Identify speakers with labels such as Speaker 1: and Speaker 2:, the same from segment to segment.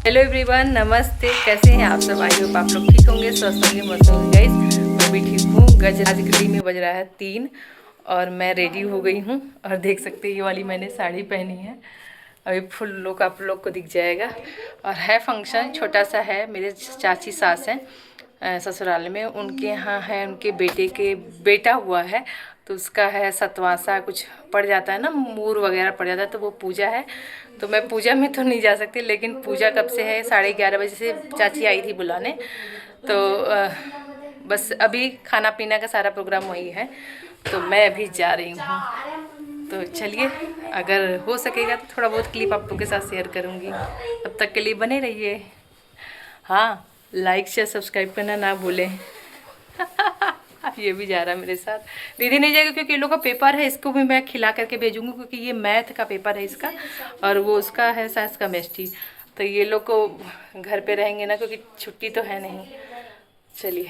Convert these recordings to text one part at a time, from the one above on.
Speaker 1: Hello everyone, नमस्ते। कैसे हैं आप सब? आई होप आप लोग ठीक होंगे, स्वस्थ होंगे, मस्त होंगे। गाइस मैं भी ठीक हूँ। गज आज घड़ी में बज रहा है 3 और मैं रेडी हो गई हूँ। और देख सकते हैं ये वाली मैंने साड़ी पहनी है। अभी फुल लुक आप लोग को दिख जाएगा। और है फंक्शन छोटा सा है। मेरे चाची सास हैं ससुराल में, उनके यहाँ है, उनके बेटे के बेटा हुआ है तो उसका है सतवासा कुछ पड़ जाता है ना, मूर वगैरह पड़ जाता है, तो वो पूजा है। तो मैं पूजा में तो नहीं जा सकती, लेकिन पूजा कब से है, 11:30 बजे से चाची आई थी बुलाने। तो बस अभी खाना पीना का सारा प्रोग्राम वही है, तो मैं अभी जा रही हूँ। तो चलिए, अगर हो सकेगा तो थोड़ा बहुत क्लिप आप लोग के साथ शेयर करूँगी। तब तक के लिए बने रहिए। हाँ, लाइक शेयर सब्सक्राइब करना ना भूलें। ये भी जा रहा है मेरे साथ। दीदी नहीं जाएगा क्योंकि ये लोग का पेपर है, इसको भी मैं खिला करके भेजूंगी क्योंकि ये मैथ का पेपर है इसका, और वो उसका है साइंस का केमिस्ट्री। तो ये लोग को घर पे रहेंगे ना, क्योंकि छुट्टी तो है नहीं। चलिए,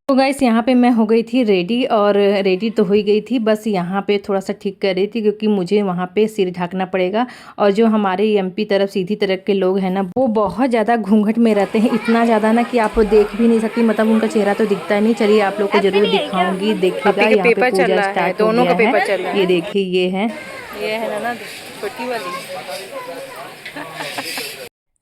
Speaker 1: तो गाइस यहाँ पे मैं हो गई थी रेडी, और रेडी तो हो ही गई थी, बस यहाँ पे थोड़ा सा ठीक कर रही थी क्योंकि मुझे वहाँ पे सिर ढकना पड़ेगा। और जो हमारे एमपी तरफ सीधी तरफ के लोग हैं ना, वो बहुत ज़्यादा घूंघट में रहते हैं, इतना ज़्यादा ना कि आप देख भी नहीं सकती, मतलब उनका चेहरा तो दिखता नहीं। चलिए आप लोग को जरूर दिखाऊंगी, देखिएगा। यहाँ पे पूजा स्टार्ट हो गया है, ये देखिए ये है ना छोटी वाली।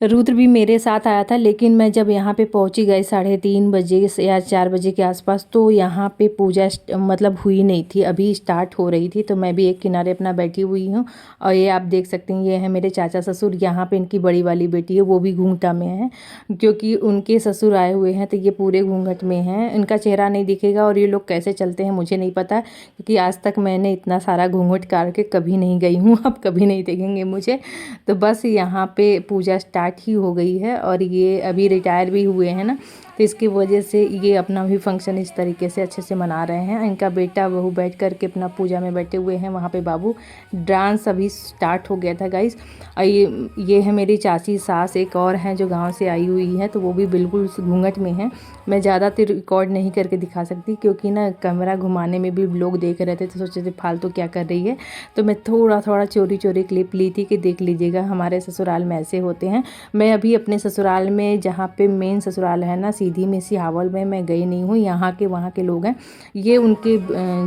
Speaker 1: रुद्र भी मेरे साथ आया था, लेकिन मैं जब यहाँ पे पहुँची गई 3:30 बजे से या 4 बजे के आसपास, तो यहाँ पे पूजा मतलब हुई नहीं थी, अभी स्टार्ट हो रही थी। तो मैं भी एक किनारे अपना बैठी हुई हूँ। और ये आप देख सकते हैं, ये है मेरे चाचा ससुर। यहाँ पे इनकी बड़ी वाली बेटी है, वो भी घूंघटा में है क्योंकि उनके ससुर आए हुए हैं, तो ये पूरे घूंघट में हैं। इनका चेहरा नहीं दिखेगा, और ये लोग कैसे चलते हैं मुझे नहीं पता, क्योंकि आज तक मैंने इतना सारा घूंघट काट के कभी नहीं गई हूँ। अब कभी नहीं देखेंगे मुझे। तो बस यहाँ पे पूजा स्टार्ट ही हो गई है, और ये अभी रिटायर भी हुए हैं ना, तो इसकी वजह से ये अपना भी फंक्शन इस तरीके से अच्छे से मना रहे हैं। इनका बेटा बहू बैठ कर के अपना पूजा में बैठे हुए हैं, वहाँ पे बाबू। डांस अभी स्टार्ट हो गया था गाइस। और ये है मेरी चाची सास, एक और हैं जो गांव से आई हुई है, तो वो भी बिल्कुल घूंघट में है। मैं ज़्यादातर रिकॉर्ड नहीं करके दिखा सकती क्योंकि ना कैमरा घुमाने में भी लोग देख रहे थे, तो सोचे थे फालतू क्या कर रही है। तो मैं थोड़ा थोड़ा चोरी चोरी क्लिप ली थी कि देख लीजिएगा हमारे ससुराल में ऐसे होते हैं। मैं अभी अपने ससुराल में, जहाँ पे मेन ससुराल है ना सीधी में सिहावल में, मैं गई नहीं हूँ। यहाँ के वहाँ के लोग हैं, ये उनके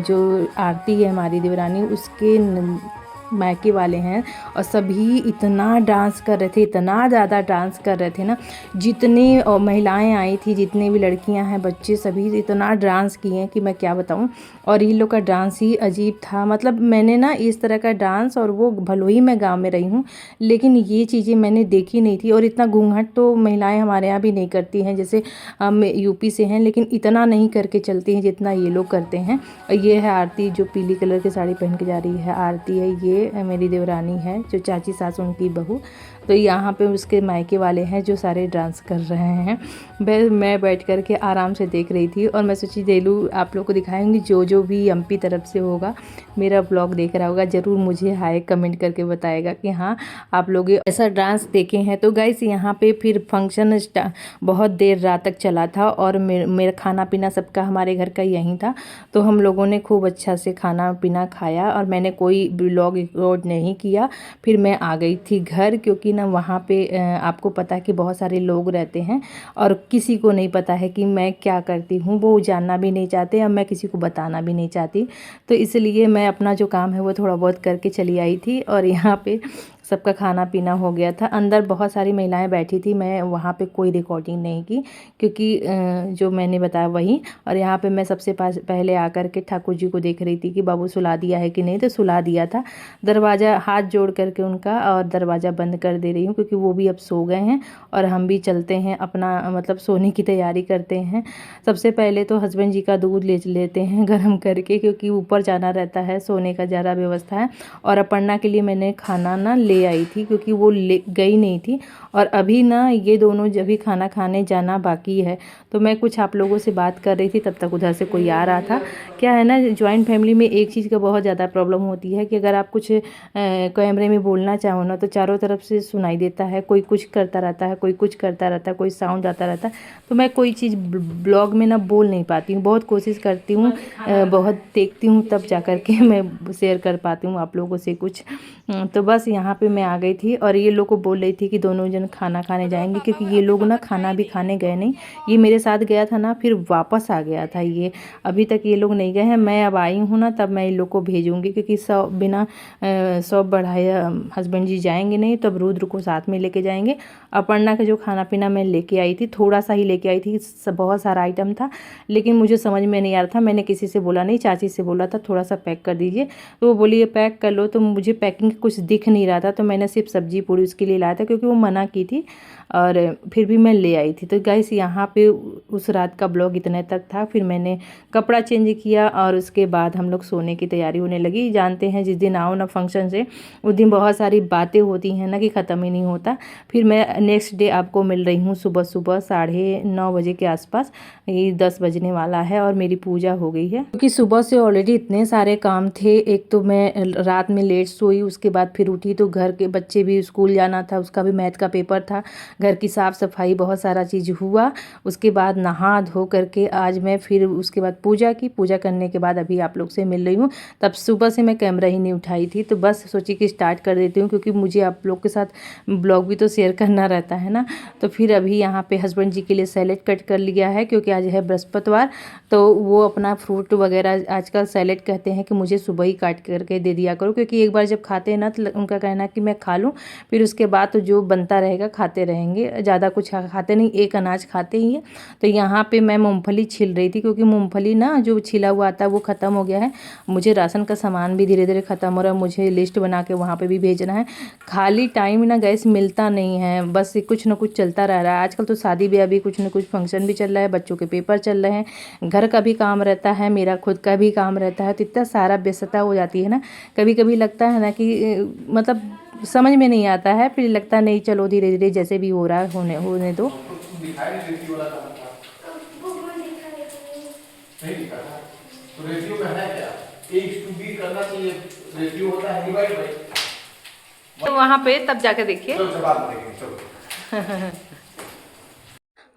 Speaker 1: जो आरती है हमारी देवरानी, उसके मायके वाले हैं। और सभी इतना डांस कर रहे थे, इतना ज़्यादा डांस कर रहे थे ना, जितनी महिलाएं आई थी, जितने भी लड़कियां हैं, बच्चे, सभी इतना डांस किए हैं कि मैं क्या बताऊं। और ये लोग का डांस ही अजीब था, मतलब मैंने ना इस तरह का डांस, और वो भलो ही मैं गांव में रही हूँ, लेकिन ये चीज़ें मैंने देखी नहीं थी। और इतना घूंघट तो महिलाएं हमारे यहाँ भी नहीं करती हैं, जैसे हम यूपी से हैं, लेकिन इतना नहीं करके चलती हैं जितना ये लोग करते हैं। और ये है आरती, जो पीली कलर की साड़ी पहन के जा रही है, आरती है। ये मेरी देवरानी है, जो चाची सास उनकी बहू। तो यहाँ पे उसके मायके वाले हैं जो सारे डांस कर रहे हैं। मैं बैठ कर के आराम से देख रही थी, और मैं सोची देलू आप लोग को दिखाएंगी। जो भी एमपी तरफ से होगा, मेरा ब्लॉग देख रहा होगा, ज़रूर मुझे हाय कमेंट करके बताएगा कि हाँ आप लोग ऐसा डांस देखे हैं। तो गाइस यहाँ पे फिर फंक्शन बहुत देर रात तक चला था, और मेरा खाना पीना सबका हमारे घर का यहीं था। तो हम लोगों ने खूब अच्छा से खाना पीना खाया, और मैंने कोई ब्लॉग रिकॉर्ड नहीं किया। फिर मैं आ गई थी घर, क्योंकि ना वहाँ पे आपको पता है कि बहुत सारे लोग रहते हैं, और किसी को नहीं पता है कि मैं क्या करती हूँ, वो जानना भी नहीं चाहते, और मैं किसी को बताना भी नहीं चाहती। तो इसलिए मैं अपना जो काम है वो थोड़ा बहुत करके चली आई थी। और यहाँ पे सबका खाना पीना हो गया था, अंदर बहुत सारी महिलाएं बैठी थी, मैं वहाँ पे कोई रिकॉर्डिंग नहीं की क्योंकि जो मैंने बताया वही। और यहाँ पे मैं सबसे पहले आकर के ठाकुर जी को देख रही थी कि बाबू सुला दिया है कि नहीं, तो सुला दिया था। दरवाज़ा हाथ जोड़ करके उनका, और दरवाज़ा बंद कर दे रही हूँ क्योंकि वो भी अब सो गए हैं, और हम भी चलते हैं अपना, मतलब सोने की तैयारी करते हैं। सबसे पहले तो हस्बैंड जी का दूध ले लेते हैं गर्म करके, क्योंकि ऊपर जाना रहता है, सोने का ज़्यादा व्यवस्था है। और अपर्णा के लिए मैंने खाना ना ले आई थी क्योंकि वो ले गई नहीं थी, और अभी ना ये दोनों जब भी खाना खाने जाना बाकी है। तो मैं कुछ आप लोगों से बात कर रही थी, तब तक उधर से कोई आ रहा था। क्या है ना, जॉइंट फैमिली में एक चीज़ का बहुत ज़्यादा प्रॉब्लम होती है कि अगर आप कुछ कैमरे में बोलना चाहो ना, तो चारों तरफ से सुनाई देता है, कोई कुछ करता रहता है, कोई कुछ करता रहता है, कोई साउंड आता रहता है। तो मैं कोई चीज़ ब्लॉग में ना बोल नहीं पाती हूँ, बहुत कोशिश करती हूँ, बहुत देखती हूँ, तब जा कर के मैं शेयर कर पाती हूँ आप लोगों से कुछ। तो बस यहाँ पे मैं आ गई थी और ये लोग को बोल रही थी कि दोनों जन खाना खाने जाएंगे, क्योंकि ये लोग ना खाना भी खाने गए नहीं। ये मेरे साथ गया था ना, फिर वापस आ गया था। ये अभी तक ये लोग नहीं गए हैं। मैं अब आई हूँ ना, तब मैं इन लोग को भेजूँगी, क्योंकि सब बिना सब बढ़ाए हस्बैंड जी जाएंगे नहीं, तब रुद्र को साथ में लेके जाएंगे। अपर्णा का जो खाना पीना मैं लेके आई थी, थोड़ा सा ही लेके आई थी, बहुत सारा आइटम था, लेकिन मुझे समझ में नहीं आ रहा था। मैंने किसी से बोला नहीं, चाची से बोला था थोड़ा सा पैक कर दीजिए, तो वो बोली ये पैक कर लो। तो मुझे पैकिंग कुछ दिख नहीं रहा था, तो मैंने सिर्फ सब्जी पूरी उसके लिए लाया था, क्योंकि वो मना की थी, और फिर भी मैं ले आई थी। तो गाइस यहाँ पे उस रात का ब्लॉग इतने तक था। फिर मैंने कपड़ा चेंज किया और उसके बाद हम लोग सोने की तैयारी होने लगी। जानते हैं जिस दिन आओ ना फंक्शन से, उस दिन बहुत सारी बातें होती हैं ना कि ख़त्म ही नहीं होता। फिर मैं नेक्स्ट डे आपको मिल रही हूँ सुबह सुबह 9:30 बजे के आसपास। ये 10 बजने वाला है और मेरी पूजा हो गई है, क्योंकि सुबह से ऑलरेडी इतने सारे काम थे। एक तो मैं रात में लेट सोई, उसके बाद फिर उठी तो घर के बच्चे भी स्कूल जाना था, उसका भी मैथ का पेपर था, घर की साफ़ सफाई, बहुत सारा चीज़ हुआ। उसके बाद नहा धो करके आज मैं फिर उसके बाद पूजा की। पूजा करने के बाद अभी आप लोग से मिल रही हूँ। तब सुबह से मैं कैमरा ही नहीं उठाई थी, तो बस सोची कि स्टार्ट कर देती हूँ, क्योंकि मुझे आप लोग के साथ ब्लॉग भी तो शेयर करना रहता है ना। तो फिर अभी यहाँ पे हस्बैंड जी के लिए सैलेड कट कर लिया है, क्योंकि आज है बृहस्पतिवार, तो वो अपना फ्रूट वगैरह आजकल सैलेड कहते हैं कि मुझे सुबह ही काट करके दे दिया करो, क्योंकि एक बार जब खाते हैं ना तो उनका कहना है कि मैं खा लूँ, फिर उसके बाद तो जो बनता रहेगा खाते रहेंगे, ज़्यादा कुछ खाते नहीं, एक अनाज खाते ही है। तो यहाँ पे मैं मूंगफली छिल रही थी, क्योंकि मूंगफली ना जो छिला हुआ आता है वो ख़त्म हो गया है। मुझे राशन का सामान भी धीरे धीरे ख़त्म हो रहा है, मुझे लिस्ट बना के वहाँ पे भी भेजना है। खाली टाइम ना गैस मिलता नहीं है, बस कुछ ना कुछ चलता रह रहा है। आजकल तो शादी ब्याह भी, कुछ ना कुछ फंक्शन भी चल रहा है, बच्चों के पेपर चल रहे हैं, घर का भी काम रहता है, मेरा खुद का भी काम रहता है, तो इतना सारा व्यस्तता हो जाती है ना। कभी कभी लगता है ना कि मतलब समझ में नहीं आता है, फिर लगता नहीं चलो धीरे धीरे जैसे भी हो रहा है होने दो। नहीं दिखा था तो रेशियो में है क्या, A:B करना चाहिए, रेशियो होता है डिवाइड बाय। तो वहाँ पे तब जाके देखिए, चलो बाद में देखेंगे, चलो।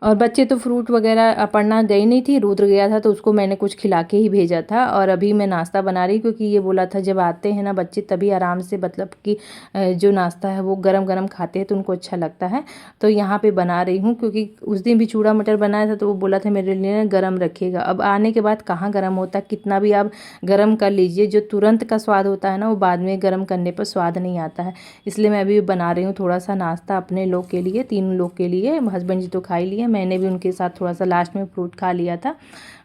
Speaker 1: और बच्चे तो फ्रूट वगैरह अपर्णा गई नहीं थी, रुद्र गया था, तो उसको मैंने कुछ खिला के ही भेजा था। और अभी मैं नाश्ता बना रही, क्योंकि ये बोला था जब आते हैं ना बच्चे तभी आराम से, मतलब कि जो नाश्ता है वो गरम गरम खाते हैं तो उनको अच्छा लगता है। तो यहाँ पे बना रही हूँ, क्योंकि उस दिन भी चूड़ा मटर बनाया था, तो वो बोला था मेरे लिए ना गरम रखिएगा। अब आने के बाद कहाँ गर्म होता, कितना भी आप गर्म कर लीजिए, जो तुरंत का स्वाद होता है ना वो बाद में गर्म करने पर स्वाद नहीं आता है। इसलिए मैं अभी बना रही हूँ थोड़ा सा नाश्ता अपने लोग के लिए, 3 लोग के लिए। हस्बैंड जी तो खा ही लिए, मैंने भी उनके साथ थोड़ा सा लास्ट में फ्रूट खा लिया था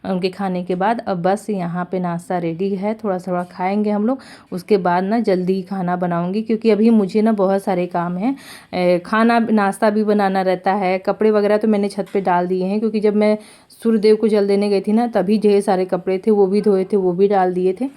Speaker 1: उनके खाने के बाद। अब बस यहाँ पे नाश्ता रेडी है, थोड़ा थोड़ा खाएंगे हम लोग, उसके बाद ना जल्दी खाना बनाऊंगी, क्योंकि अभी मुझे ना बहुत सारे काम हैं। खाना नाश्ता भी बनाना रहता है, कपड़े वगैरह तो मैंने छत पे डाल दिए हैं, क्योंकि जब मैं सूर्यदेव को जल देने गई थी ना तभी ढेर सारे कपड़े थे, वो भी धोए थे, वो भी डाल दिए थे।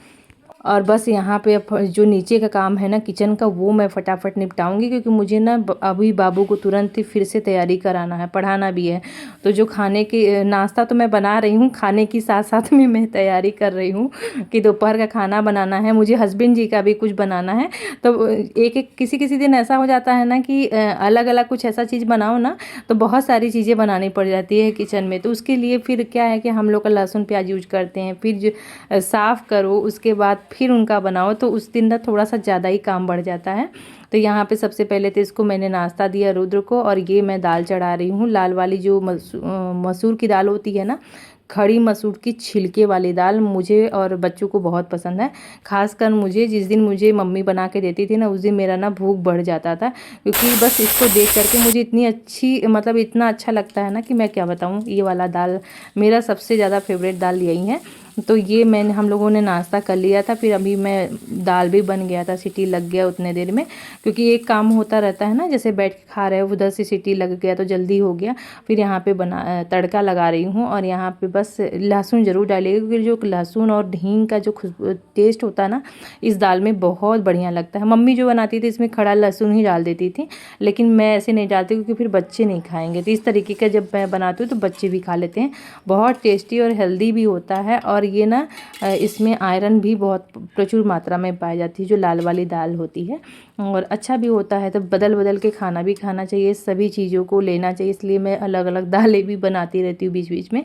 Speaker 1: और बस यहाँ पे जो नीचे का काम है ना किचन का, वो मैं फटाफट निपटाऊंगी, क्योंकि मुझे ना अभी बाबू को तुरंत ही फिर से तैयारी कराना है, पढ़ाना भी है। तो जो खाने की नाश्ता तो मैं बना रही हूँ, खाने की साथ साथ में मैं तैयारी कर रही हूँ कि दोपहर का खाना बनाना है, मुझे हस्बैंड जी का भी कुछ बनाना है। तो एक एक किसी किसी दिन ऐसा हो जाता है ना कि अलग अलग कुछ ऐसा चीज़ बनाओ ना, तो बहुत सारी चीज़ें बनानी पड़ जाती है किचन में। तो उसके लिए फिर क्या है कि हम लोग का लहसुन प्याज यूज करते हैं, फिर जो साफ़ करो उसके बाद फिर उनका बनाओ, तो उस दिन ना थोड़ा सा ज़्यादा ही काम बढ़ जाता है। तो यहाँ पे सबसे पहले तो इसको मैंने नाश्ता दिया रुद्र को, और ये मैं दाल चढ़ा रही हूँ, लाल वाली जो मसूर की दाल होती है ना, खड़ी मसूर की छिलके वाली दाल, मुझे और बच्चों को बहुत पसंद है। खासकर मुझे, जिस दिन मुझे मम्मी बना के देती थी ना, उस दिन मेरा ना भूख बढ़ जाता था, क्योंकि बस इसको देख करके मुझे इतनी अच्छी, मतलब इतना अच्छा लगता है ना कि मैं क्या बताऊँ। ये वाला दाल मेरा सबसे ज़्यादा फेवरेट दाल यही है। तो ये मैंने हम लोगों ने नाश्ता कर लिया था, फिर अभी मैं दाल भी बन गया था, सीटी लग गया उतने देर में, क्योंकि एक काम होता रहता है ना, जैसे बैठ के खा रहे हो, उधर से सीटी लग गया तो जल्दी हो गया। फिर यहाँ पे तड़का लगा रही हूँ, और यहाँ पे बस लहसुन ज़रूर डालिएगा, क्योंकि जो लहसुन और हींग का जो टेस्ट होता है ना इस दाल में बहुत बढ़िया लगता है। मम्मी जो बनाती थी इसमें खड़ा लहसुन ही डाल देती थी, लेकिन मैं ऐसे नहीं डालती, क्योंकि फिर बच्चे नहीं खाएंगे। तो इस तरीके का जब मैं बनाती हूँ तो बच्चे भी खा लेते हैं। बहुत टेस्टी और हेल्दी भी होता है, और ये ना इसमें आयरन भी बहुत प्रचुर मात्रा में पाई जाती है, जो लाल वाली दाल होती है। और अच्छा भी होता है। तो बदल बदल के खाना भी खाना चाहिए, सभी चीज़ों को लेना चाहिए, इसलिए मैं अलग अलग दालें भी बनाती रहती हूँ बीच बीच में।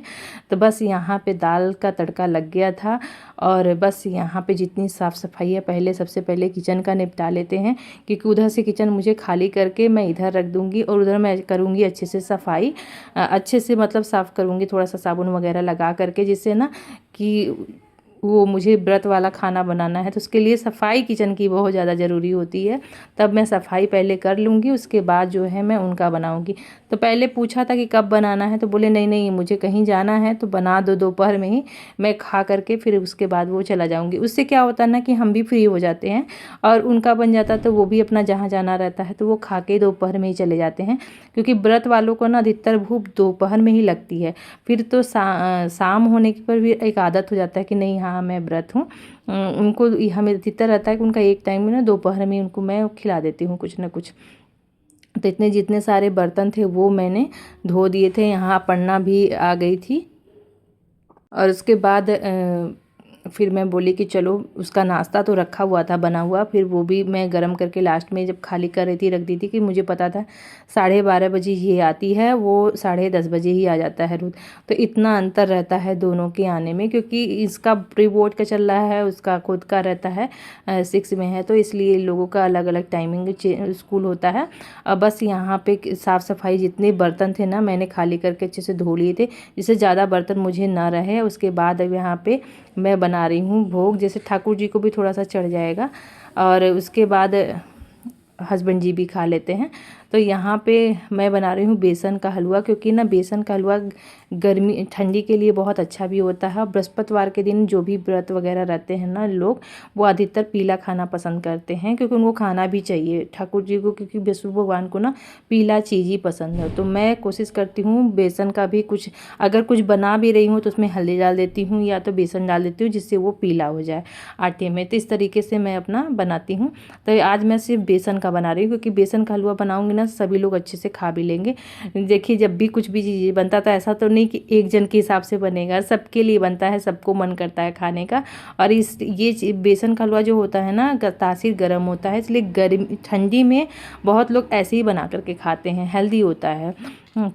Speaker 1: तो बस यहाँ पे दाल का तड़का लग गया था और बस यहाँ पे जितनी साफ़ सफाई है पहले सबसे पहले किचन का निपटा लेते हैं, क्योंकि उधर से किचन मुझे खाली करके मैं इधर रख दूँगी और उधर मैं करूँगी अच्छे से सफाई, अच्छे से मतलब साफ़ करूँगी थोड़ा सा साबुन वगैरह लगा करके, जिससे ना कि वो मुझे व्रत वाला खाना बनाना है तो उसके लिए सफाई किचन की बहुत ज़्यादा ज़रूरी होती है। तब मैं सफाई पहले कर लूँगी, उसके बाद जो है मैं उनका बनाऊँगी। तो पहले पूछा था कि कब बनाना है, तो बोले नहीं नहीं मुझे कहीं जाना है तो बना दो दोपहर में ही, मैं खा करके फिर उसके बाद वो चला जाऊँगी। उससे क्या होता है ना कि हम भी फ्री हो जाते हैं और उनका बन जाता है तो वो भी अपना जहाँ जाना रहता है तो वो खा के दोपहर में ही चले जाते हैं, क्योंकि व्रत वालों को ना अधिकतर भूख दोपहर में ही लगती है। फिर तो शाम होने पर भी एक आदत हो जाता है कि नहीं हाँ मैं व्रत हूँ। उनको हमें अधिकतर रहता है कि उनका एक टाइम में ना दोपहर में उनको मैं खिला देती हूँ कुछ ना कुछ। तो इतने जितने सारे बर्तन थे वो मैंने धो दिए थे, यहाँ पन्ना भी आ गई थी। और उसके बाद फिर मैं बोली कि चलो उसका नाश्ता तो रखा हुआ था बना हुआ, फिर वो भी मैं गरम करके लास्ट में जब खाली कर रही थी रख दी थी, कि मुझे पता था 12:30 बजे ये आती है, वो 10:30 बजे ही आ जाता है रोज़। तो इतना अंतर रहता है दोनों के आने में, क्योंकि इसका प्री बोर्ड का चल रहा है, उसका खुद का रहता है 6 में है, तो इसलिए लोगों का अलग अलग टाइमिंग स्कूल होता है। अब बस यहाँ पे साफ़ सफाई जितने बर्तन थे ना मैंने खाली करके अच्छे से धो लिए थे, जिससे ज़्यादा बर्तन मुझे ना रहे। उसके बाद अब यहाँ पे मैं बना रही हूँ भोग, जैसे ठाकुर जी को भी थोड़ा सा चढ़ जाएगा और उसके बाद हस्बैंड जी भी खा लेते हैं। तो यहाँ पे मैं बना रही हूँ बेसन का हलवा, क्योंकि ना बेसन का हलवा गर्मी ठंडी के लिए बहुत अच्छा भी होता है। बृहस्पतिवार के दिन जो भी व्रत वगैरह रहते हैं ना लोग, वो अधिकतर पीला खाना पसंद करते हैं, क्योंकि उनको खाना भी चाहिए ठाकुर जी को, क्योंकि विष्णु भगवान को ना पीला चीज़ ही पसंद है। तो मैं कोशिश करती हूँ बेसन का भी कुछ, अगर कुछ बना भी रही हूँ तो उसमें हल्दी डाल देती हूँ या तो बेसन डाल देती हूँ, जिससे वो पीला हो जाए आटे में। तो इस तरीके से मैं अपना बनाती हूँ। तो आज मैं सिर्फ बेसन का बना रही हूँ, क्योंकि बेसन का हलवा बनाऊँगी ना सभी लोग अच्छे से खा भी लेंगे। देखिए जब भी कुछ भी चीज़ बनता था ऐसा तो नहीं कि एक जन के हिसाब से बनेगा, सबके लिए बनता है, सबको मन करता है खाने का। और ये बेसन का हलवा जो होता है ना तासीर गर्म होता है, इसलिए गर्मी ठंडी में बहुत लोग ऐसे ही बना करके खाते हैं, हेल्दी होता है।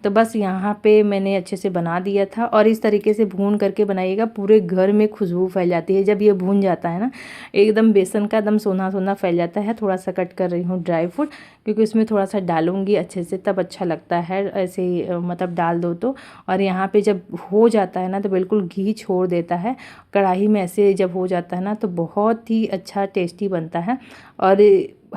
Speaker 1: तो बस यहाँ पे मैंने अच्छे से बना दिया था। और इस तरीके से भून करके बनाइएगा, पूरे घर में खुशबू फैल जाती है जब ये भून जाता है ना, एकदम बेसन का एकदम सोना सोना फैल जाता है। थोड़ा सा कट कर रही हूँ ड्राई फ्रूट, क्योंकि उसमें थोड़ा सा डालूंगी अच्छे से, तब अच्छा लगता है ऐसे ही मतलब डाल दो तो। और यहाँ पे जब हो जाता है ना तो बिल्कुल घी छोड़ देता है कढ़ाई में, ऐसे जब हो जाता है ना तो बहुत ही अच्छा टेस्टी बनता है। और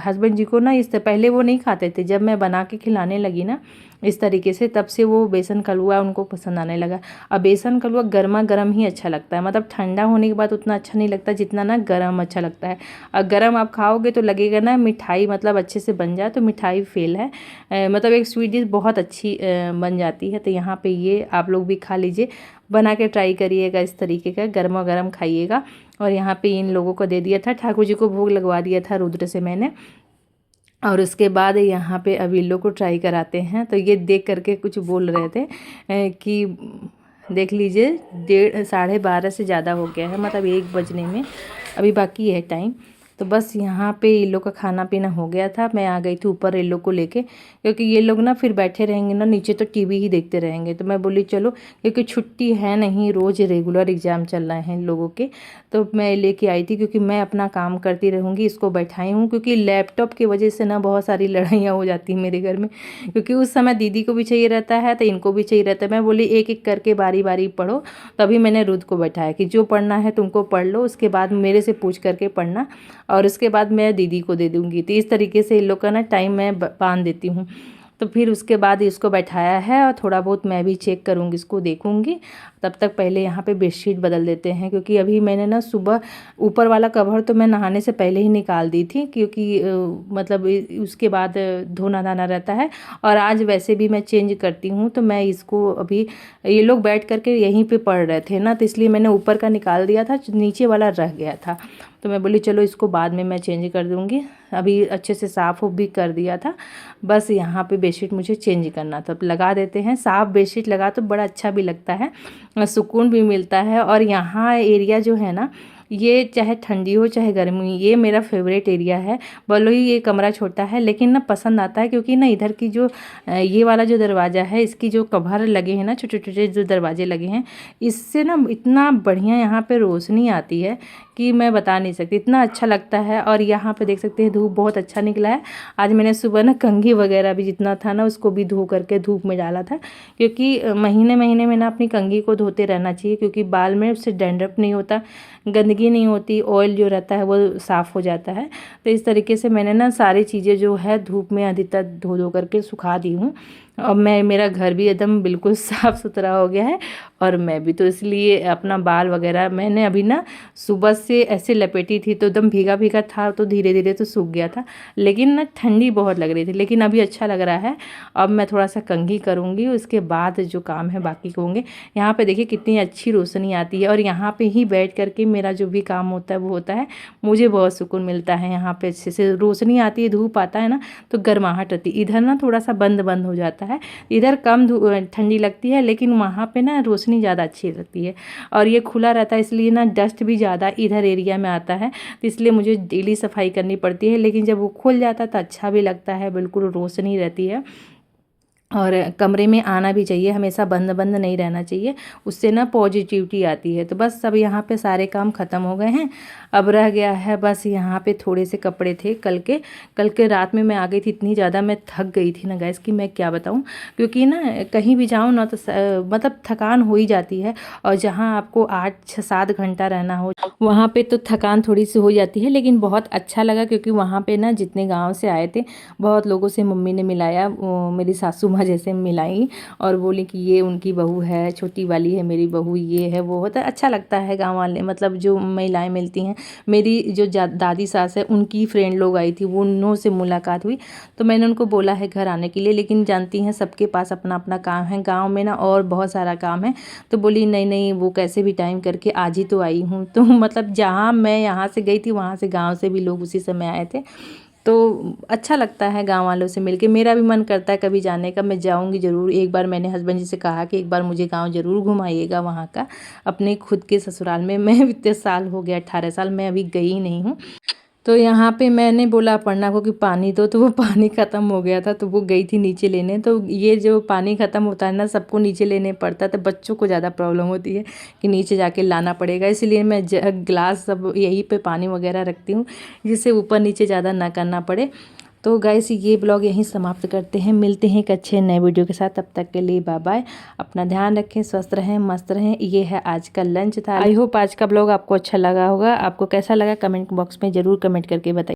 Speaker 1: हस्बैंड जी को ना पहले वो नहीं खाते थे, जब मैं बना के खिलाने लगी ना इस तरीके से, तब से वो बेसन का हलवा उनको पसंद आने लगा। अब बेसन का हलवा गर्मा गर्म ही अच्छा लगता है, मतलब ठंडा होने के बाद उतना अच्छा नहीं लगता जितना ना गर्म अच्छा लगता है। और गर्म आप खाओगे तो लगेगा ना मिठाई मतलब अच्छे से बन जाए तो मिठाई फेल है, मतलब एक स्वीट डिश बहुत अच्छी बन जाती है। तो यहाँ पे ये आप लोग भी खा लीजिए, बना के ट्राई करिएगा इस तरीके का, गर्मा गर्म खाइएगा। और यहाँ पे इन लोगों को दे दिया था, ठाकुर जी को भोग लगवा दिया था रुद्र से मैंने। और उसके बाद यहाँ पे अब इन लोग को ट्राई कराते हैं। तो ये देख करके कुछ बोल रहे थे कि देख लीजिए 12:30 से ज़्यादा हो गया है, मतलब 1 बजने में अभी बाकी है टाइम। तो बस यहाँ पे ये लोग का खाना पीना हो गया था, मैं आ गई थी ऊपर ये लोग को लेके, क्योंकि ये लोग ना फिर बैठे रहेंगे ना नीचे तो टीवी ही देखते रहेंगे। तो मैं बोली चलो, क्योंकि छुट्टी है नहीं, रोज़ रेगुलर एग्ज़ाम चल रहे हैं इन लोगों के, तो मैं लेके आई थी, क्योंकि मैं अपना काम करती रहूँगी। इसको बैठाई हूँ क्योंकि लैपटॉप की वजह से ना बहुत सारी लड़ाइयाँ हो जाती हैं मेरे घर में, क्योंकि उस समय दीदी को भी चाहिए रहता है तो इनको भी चाहिए रहता है। मैं बोली एक एक करके बारी बारी पढ़ो, तभी मैंने रुद्र को बैठाया कि जो पढ़ना है तुमको पढ़ लो, उसके बाद मेरे से पूछ करके पढ़ना, और उसके बाद मैं दीदी को दे दूँगी। तो इस तरीके से इन लोग का ना टाइम मैं बांध देती हूँ। तो फिर उसके बाद इसको बैठाया है और थोड़ा बहुत मैं भी चेक करूँगी, इसको देखूँगी। तब तक पहले यहाँ पे बेडशीट बदल देते हैं, क्योंकि अभी मैंने ना सुबह ऊपर वाला कवर तो मैं नहाने से पहले ही निकाल दी थी, क्योंकि मतलब उसके बाद धोना धाना रहता है। और आज वैसे भी मैं चेंज करती हूँ, तो मैं इसको अभी ये लोग बैठ करके यहीं पे पढ़ रहे थे ना, तो इसलिए मैंने ऊपर का निकाल दिया था, नीचे वाला रह गया था। तो मैं बोली चलो इसको बाद में मैं चेंज कर दूँगी, अभी अच्छे से साफ़ भी कर दिया था। बस यहाँ पे बेडशीट मुझे चेंज करना था, लगा देते हैं। साफ़ बेडशीट लगा तो बड़ा अच्छा भी लगता है, सुकून भी मिलता है। और यहाँ एरिया जो है ना ये चाहे ठंडी हो चाहे गर्मी, ये मेरा फेवरेट एरिया है। बोलो ही ये कमरा छोटा है लेकिन ना पसंद आता है, क्योंकि ना इधर की जो ये वाला जो दरवाज़ा है, इसकी जो कवर लगे हैं ना, छोटे छोटे जो दरवाजे लगे हैं, इससे ना इतना बढ़िया यहाँ पे रोशनी आती है कि मैं बता नहीं सकती, इतना अच्छा लगता है। और यहाँ पे देख सकते हैं धूप बहुत अच्छा निकला है। आज मैंने सुबह ना कंघी वगैरह भी जितना था ना उसको भी धो करके धूप में डाला था, क्योंकि महीने महीने में ना अपनी कंघी को धोते रहना चाहिए, क्योंकि बाल में उससे डैंड्रफ नहीं होता, गंदगी नहीं होती, ऑयल जो रहता है वो साफ़ हो जाता है। तो इस तरीके से मैंने ना सारी चीज़ें जो है धूप में अधिकतर धो धो करके सुखा दी हूँ। और मेरा घर भी एकदम बिल्कुल साफ़ सुथरा हो गया है, और मैं भी, तो इसलिए अपना बाल वगैरह मैंने अभी ना सुबह से ऐसे लपेटी थी तो एकदम भीगा भीगा था, तो धीरे धीरे तो सूख गया था, लेकिन ना ठंडी बहुत लग रही थी, लेकिन अभी अच्छा लग रहा है। अब मैं थोड़ा सा कंघी करूँगी, उसके बाद जो काम है बाकी होंगे। यहाँ पे देखिए कितनी अच्छी रोशनी आती है, और यहाँ पे ही बैठ करके मेरा जो भी काम होता है वो होता है। मुझे बहुत सुकून मिलता है यहाँ पे, अच्छे से रोशनी आती है, धूप आता है ना तो गर्माहट रहती है। इधर ना थोड़ा सा बंद बंद हो जाता है, इधर कम ठंडी लगती है, लेकिन वहाँ पे ना रोशनी ज़्यादा अच्छी लगती है। और ये खुला रहता है इसलिए ना डस्ट भी ज़्यादा इधर एरिया में आता है, तो इसलिए मुझे डेली सफाई करनी पड़ती है। लेकिन जब वो खुल जाता है तो अच्छा भी लगता है, बिल्कुल रोशनी रहती है। और कमरे में आना भी चाहिए, हमेशा बंद बंद नहीं रहना चाहिए, उससे ना पॉजिटिविटी आती है। तो बस सब यहाँ पे सारे काम ख़त्म हो गए हैं। अब रह गया है बस यहाँ पे थोड़े से कपड़े थे कल के रात में मैं आ गई थी, इतनी ज़्यादा मैं थक गई थी ना गैस कि मैं क्या बताऊँ। क्योंकि ना कहीं भी जाऊँ ना तो मतलब थकान हो ही जाती है, और जहाँ आपको 8-7 घंटा रहना हो वहाँ पे तो थकान थोड़ी सी हो जाती है। लेकिन बहुत अच्छा लगा, क्योंकि वहाँ पे ना जितने गाँव से आए थे बहुत लोगों से मम्मी ने मिलाया, मेरी सासू माँ जैसे मिलाई, और बोली कि ये उनकी बहू है, छोटी वाली है मेरी बहू, ये है वो होता है। अच्छा लगता है गाँव वाले, मतलब जो महिलाएं मिलती हैं। मेरी जो दादी सास है उनकी फ्रेंड लोग आई थी, वो उन्हों से मुलाकात हुई, तो मैंने उनको बोला है घर आने के लिए, लेकिन जानती हैं सबके पास अपना अपना काम है गाँव में ना, और बहुत सारा काम है। तो बोली नहीं नहीं, वो कैसे भी टाइम करके आज ही तो आई हूँ। तो मतलब जहाँ मैं यहाँ से गई थी वहाँ से गाँव से भी लोग उसी समय आए थे, तो अच्छा लगता है गांव वालों से मिलके। मेरा भी मन करता है कभी जाने का, मैं जाऊंगी ज़रूर। एक बार मैंने हस्बैंड जी से कहा कि एक बार मुझे गांव ज़रूर घुमाइएगा वहाँ का, अपने खुद के ससुराल में। मैं इतने साल हो गया, 18 साल, मैं अभी गई नहीं हूँ। तो यहाँ पे मैंने बोला अपर्णा को कि पानी दो, तो वो पानी ख़त्म हो गया था, तो वो गई थी नीचे लेने। तो ये जो पानी ख़त्म होता है ना, सबको नीचे लेने पड़ता है, तो बच्चों को ज़्यादा प्रॉब्लम होती है कि नीचे जाके लाना पड़ेगा, इसलिए मैं ग्लास सब यहीं पे पानी वगैरह रखती हूँ, जिससे ऊपर नीचे ज़्यादा ना करना पड़े। तो गाइस ये ब्लॉग यहीं समाप्त करते हैं, मिलते हैं एक अच्छे नए वीडियो के साथ। तब तक के लिए बाय बाय, अपना ध्यान रखें, स्वस्थ रहें, मस्त रहें। ये है आज का लंच था। आई होप आज का ब्लॉग आपको अच्छा लगा होगा। आपको कैसा लगा कमेंट बॉक्स में ज़रूर कमेंट करके बताइए।